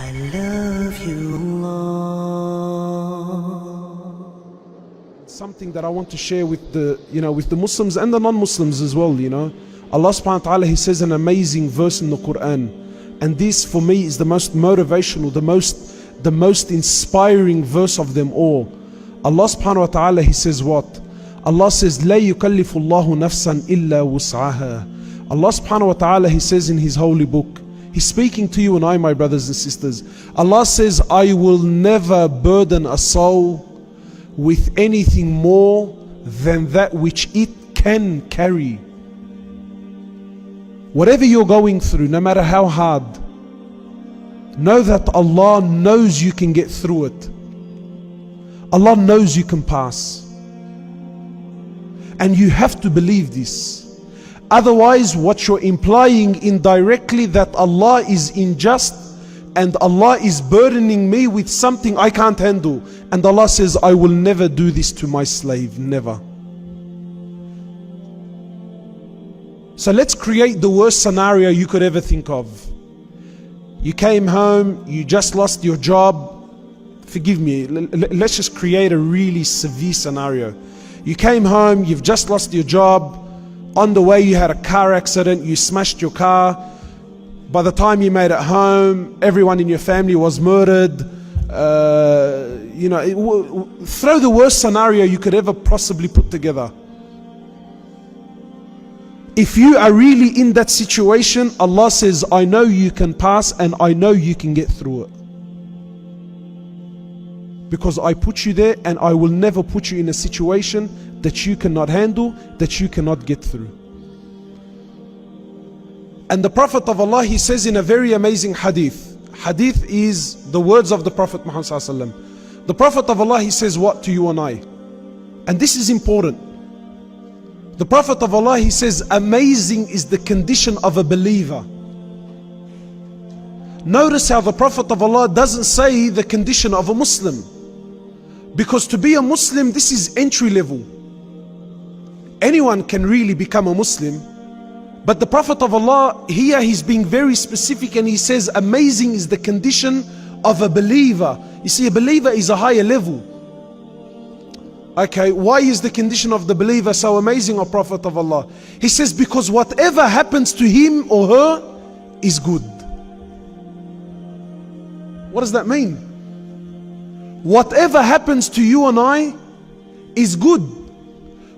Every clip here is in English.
I love you, Allah. Something that I want to share with the, with the Muslims and the non-Muslims as well, Allah subhanahu wa ta'ala, He says an amazing verse in the Quran. And this for me is the most motivational, the most inspiring verse of them all. Allah subhanahu wa ta'ala, He says what? Allah says, لا يكلف الله نفسا إلا وسعها. Allah subhanahu wa ta'ala, He says in His holy book, He's speaking to you and I, my brothers and sisters. Allah says, I will never burden a soul with anything more than that which it can carry. Whatever you're going through, no matter how hard, know that Allah knows you can get through it. Allah knows you can pass. And you have to believe this. Otherwise, what you're implying indirectly, that Allah is unjust and Allah is burdening me with something I can't handle. And Allah says, I will never do this to my slave, never. So let's create the worst scenario you could ever think of. You came home, you just lost your job. Forgive me, let's just create a really severe scenario. You came home, you've just lost your job. On the way you had a car accident, you smashed your car. By the time you made it home, everyone in your family was murdered. Throw the worst scenario you could ever possibly put together. If you are really in that situation, Allah says, I know you can pass and I know you can get through it. Because I put you there, and I will never put you in a situation that you cannot handle, that you cannot get through. And the Prophet of Allah, he says in a very amazing hadith. Hadith is the words of the Prophet Muhammad sallallahu alaihi wasallam. The Prophet of Allah, he says what to you and I? And this is important. The Prophet of Allah, he says, amazing is the condition of a believer. Notice how the Prophet of Allah doesn't say the condition of a Muslim. Because to be a Muslim, this is entry level. Anyone can really become a Muslim. But the Prophet of Allah, here he's being very specific, and he says amazing is the condition of a believer. You see, a believer is a higher level. Okay, why is the condition of the believer so amazing, O Prophet of Allah? He says, because whatever happens to him or her is good. What does that mean? Whatever happens to you and I is good.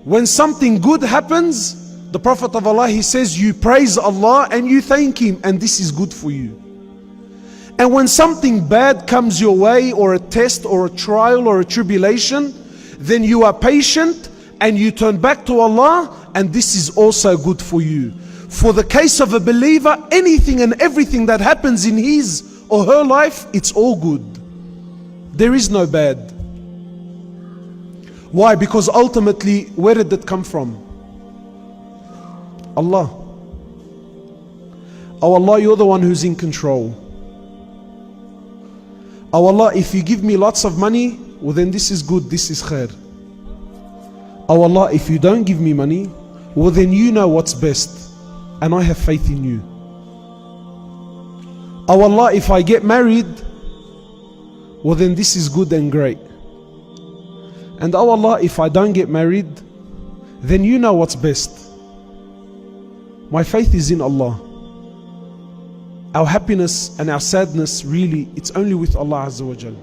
When something good happens, the Prophet of Allah, he says, you praise Allah and you thank Him, and this is good for you. And when something bad comes your way, or a test or a trial or a tribulation, then you are patient and you turn back to Allah, and this is also good for you. For the case of a believer, anything and everything that happens in his or her life, it's all good. There is no bad. Why? Because ultimately, where did that come from? Allah. Oh Allah, you're the one who's in control. Oh Allah, if you give me lots of money, well then this is good, this is khair. Oh Allah, if you don't give me money, well then you know what's best, and I have faith in you. Oh Allah, if I get married, well then this is good and great. And oh Allah, if I don't get married, then you know what's best. My faith is in Allah. Our happiness and our sadness, really, it's only with Allah Azza wa Jal.